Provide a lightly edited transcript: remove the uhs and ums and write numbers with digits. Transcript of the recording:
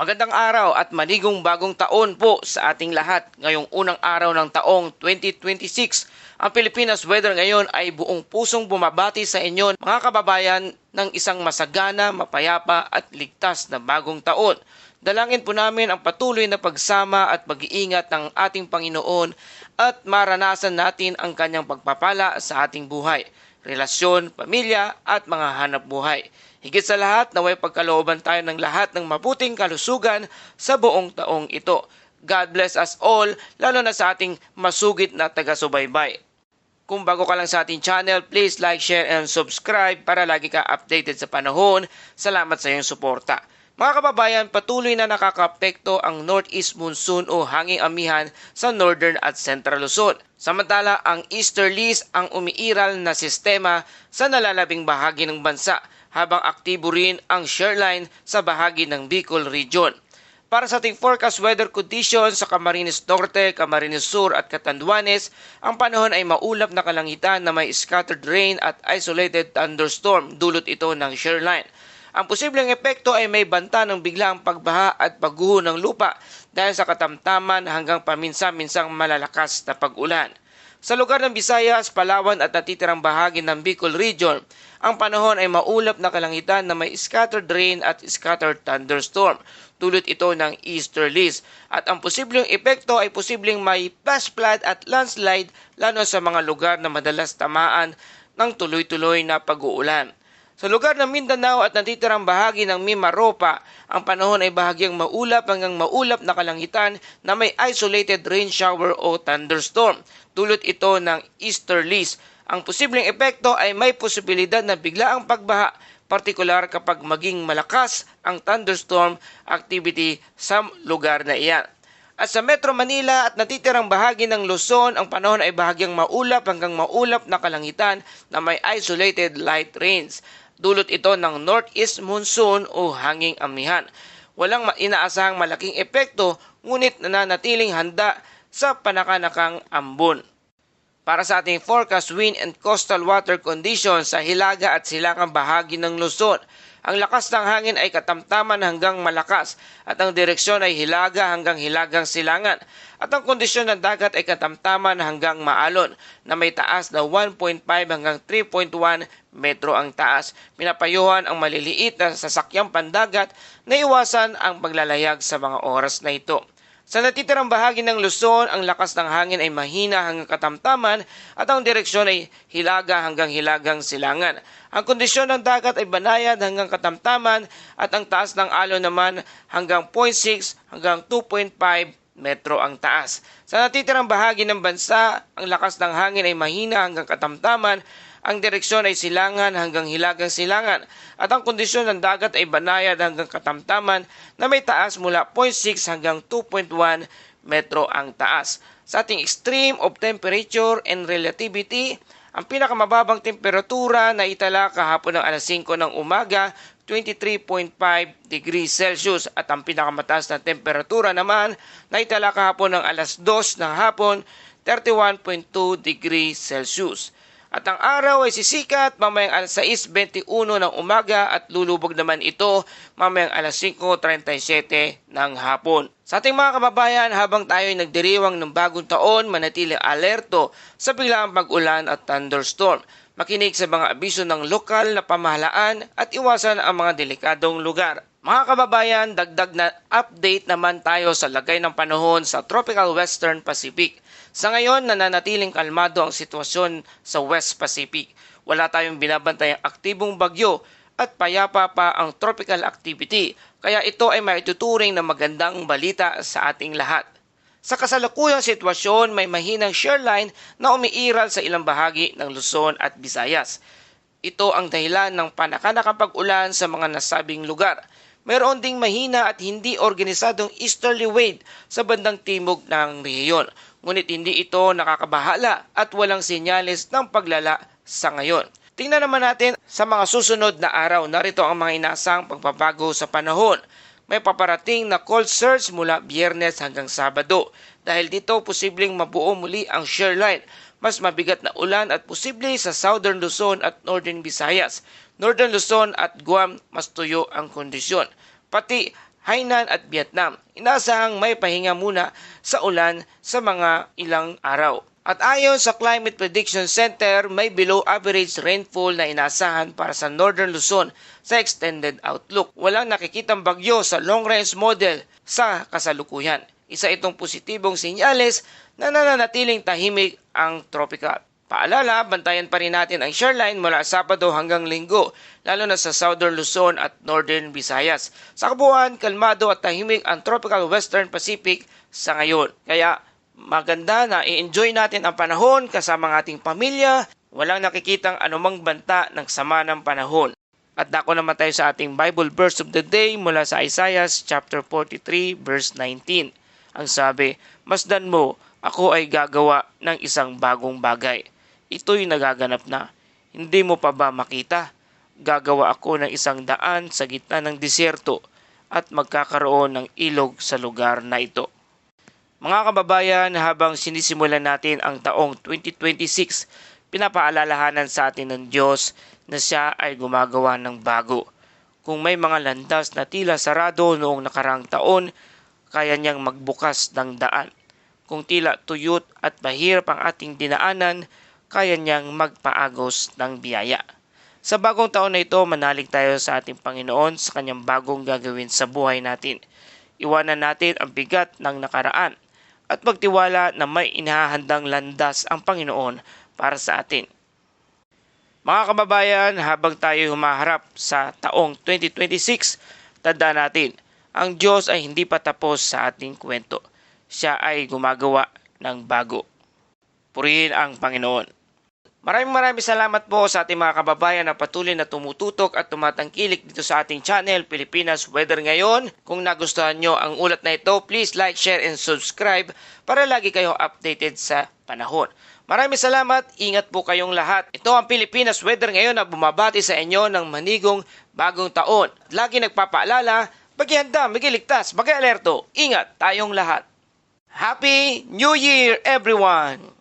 Magandang araw at maligong bagong taon po sa ating lahat. Ngayong unang araw ng taong 2026, ang Pilipinas Weather ngayon ay buong pusong bumabati sa inyo mga kababayan ng isang masagana, mapayapa at ligtas na bagong taon. Dalangin po namin ang patuloy na pagsama at pag-iingat ng ating Panginoon at maranasan natin ang kanyang pagpapala sa ating buhay, relasyon, pamilya at mga hanap buhay. Higit sa lahat, naway pagkalooban tayo ng lahat ng mabuting kalusugan sa buong taong ito. God bless us all, lalo na sa ating masugid na taga-subaybay. Kung bago ka lang sa ating channel, please like, share, and subscribe para lagi ka updated sa panahon. Salamat sa iyong suporta. Mga kababayan, patuloy na nakakaapekto ang northeast monsoon o hanging amihan sa northern at central Luzon. Samantala, ang easterlies ang umiiral na sistema sa nalalabing bahagi ng bansa, habang aktibo rin ang shoreline sa bahagi ng Bicol Region. Para sa ating forecast weather conditions sa Camarines Norte, Camarines Sur at Catanduanes, ang panahon ay maulap na kalangitan na may scattered rain at isolated thunderstorm, dulot ito ng shoreline. Ang posibleng epekto ay may banta ng biglaang pagbaha at pagguho ng lupa dahil sa katamtaman hanggang paminsan-minsang malalakas na pag-ulan. Sa lugar ng Visayas, Palawan at natitirang bahagi ng Bicol Region, ang panahon ay maulap na kalangitan na may scattered rain at scattered thunderstorm. Dulot ito ng easterlies at ang posibleng epekto ay posibleng may flash flood at landslide lalo sa mga lugar na madalas tamaan ng tuloy-tuloy na pag-uulan. Sa lugar ng Mindanao at natitirang bahagi ng Mimaropa, ang panahon ay bahagyang maulap hanggang maulap na kalangitan na may isolated rain shower o thunderstorm. Dulot ito ng easterlies. Ang posibleng epekto ay may posibilidad na biglaang pagbaha, partikular kapag maging malakas ang thunderstorm activity sa lugar na iyan. At sa Metro Manila at natitirang bahagi ng Luzon, ang panahon ay bahagyang maulap hanggang maulap na kalangitan na may isolated light rains. Dulot ito ng northeast monsoon o hanging amihan. Walang inaasahang malaking epekto, ngunit nananatiling handa sa panakanakang ambon. Para sa ating forecast wind and coastal water conditions sa hilaga at silangang bahagi ng Luzon, ang lakas ng hangin ay katamtaman hanggang malakas at ang direksyon ay hilaga hanggang hilagang silangan. At ang kondisyon ng dagat ay katamtaman hanggang maalon na may taas na 1.5 hanggang 3.1 metro ang taas. Pinapayuhan ang maliliit na sasakyang pandagat na iwasan ang paglalayag sa mga oras na ito. Sa natitirang bahagi ng Luzon, ang lakas ng hangin ay mahina hanggang katamtaman at ang direksyon ay hilaga hanggang hilagang silangan. Ang kondisyon ng dagat ay banayad hanggang katamtaman at ang taas ng alon naman hanggang 0.6 hanggang 2.5 metro ang taas. Sa natitirang bahagi ng bansa, ang lakas ng hangin ay mahina hanggang katamtaman. Ang direksyon ay silangan hanggang hilagang silangan at ang kondisyon ng dagat ay banayad hanggang katamtaman na may taas mula 0.6 hanggang 2.1 metro ang taas. Sa ating extreme of temperature and relativity, ang pinakamababang temperatura na itala kahapon ng alas 5 ng umaga, 23.5 degrees Celsius at ang pinakamataas na temperatura naman na itala kahapon ng alas 2 ng hapon, 31.2 degrees Celsius. At ang araw ay sisikat mamayang alas 6:21 ng umaga at lulubog naman ito mamayang alas 5:37 ng hapon. Sa ating mga kababayan, habang tayo ay nagdiriwang ng bagong taon, manatili alerto sa biglaang pag-ulan at thunderstorm. Makinig sa mga abiso ng lokal na pamahalaan at iwasan ang mga delikadong lugar. Mga kababayan, dagdag na update naman tayo sa lagay ng panahon sa Tropical Western Pacific. Sa ngayon, nananatiling kalmado ang sitwasyon sa West Pacific. Wala tayong binabantayang aktibong bagyo at payapa pa ang tropical activity, kaya ito ay maituturing na magandang balita sa ating lahat. Sa kasalukuyang sitwasyon, may mahinang shoreline na umiiral sa ilang bahagi ng Luzon at Visayas. Ito ang dahilan ng panakanakapag-ulan sa mga nasabing lugar. Mayroon ding mahina at hindi organisadong easterly wind sa bandang timog ng rehiyon. Ngunit hindi ito nakakabahala at walang senyales ng paglala sa ngayon. Tingnan naman natin sa mga susunod na araw. Narito ang mga inaasang pagbabago sa panahon. May paparating na cold surge mula Biyernes hanggang Sabado. Dahil dito, posibleng mabuo muli ang shoreline. Mas mabigat na ulan at posible sa Southern Luzon at Northern Visayas. Northern Luzon at Guam, mas tuyo ang kondisyon. Pati Hainan at Vietnam. Inasahang may pahinga muna sa ulan sa mga ilang araw. At ayon sa Climate Prediction Center, may below average rainfall na inasahan para sa Northern Luzon sa extended outlook. Walang nakikitang bagyo sa long range model sa kasalukuyan. Isa itong positibong senyales na nananatiling tahimik ang tropical. Paalala, bantayan pa rin natin ang shoreline mula Sabado hanggang Linggo, lalo na sa Southern Luzon at Northern Visayas. Sa kabuuan, kalmado at tahimik ang Tropical Western Pacific sa ngayon. Kaya maganda na i-enjoy natin ang panahon kasama ng ating pamilya, walang nakikitang anumang banta ng sama ng panahon. At dako naman tayo sa ating Bible verse of the day mula sa Isaiah chapter 43 verse 19. Ang sabi, "Masdan mo, ako ay gagawa ng isang bagong bagay. Ito'y nagaganap na. Hindi mo pa ba makita? Gagawa ako ng isang daan sa gitna ng disyerto at magkakaroon ng ilog sa lugar na ito." Mga kababayan, habang sinisimulan natin ang taong 2026, pinapaalalahanan sa atin ng Diyos na siya ay gumagawa ng bago. Kung may mga landas na tila sarado noong nakarang taon, kaya niyang magbukas ng daan. Kung tila tuyot at mahirap ang ating dinaanan, kaya niyang magpaagos ng biyaya. Sa bagong taon na ito, manalig tayo sa ating Panginoon sa kanyang bagong gagawin sa buhay natin. Iwanan natin ang bigat ng nakaraan at magtiwala na may inahandang landas ang Panginoon para sa atin. Mga kababayan, habang tayo humaharap sa taong 2026, tandaan natin, ang Diyos ay hindi pa tapos sa ating kwento. Siya ay gumagawa ng bago. Purihin ang Panginoon. Maraming salamat po sa ating mga kababayan na patuloy na tumututok at tumatangkilik dito sa ating channel, Pilipinas Weather Ngayon. Kung nagustuhan nyo ang ulat na ito, please like, share, and subscribe para lagi kayong updated sa panahon. Maraming salamat, ingat po kayong lahat. Ito ang Pilipinas Weather Ngayon na bumabati sa inyo ng manigong bagong taon. Lagi nagpapaalala, maghihanda, magiligtas, mag-alerto, ingat tayong lahat. Happy New Year everyone!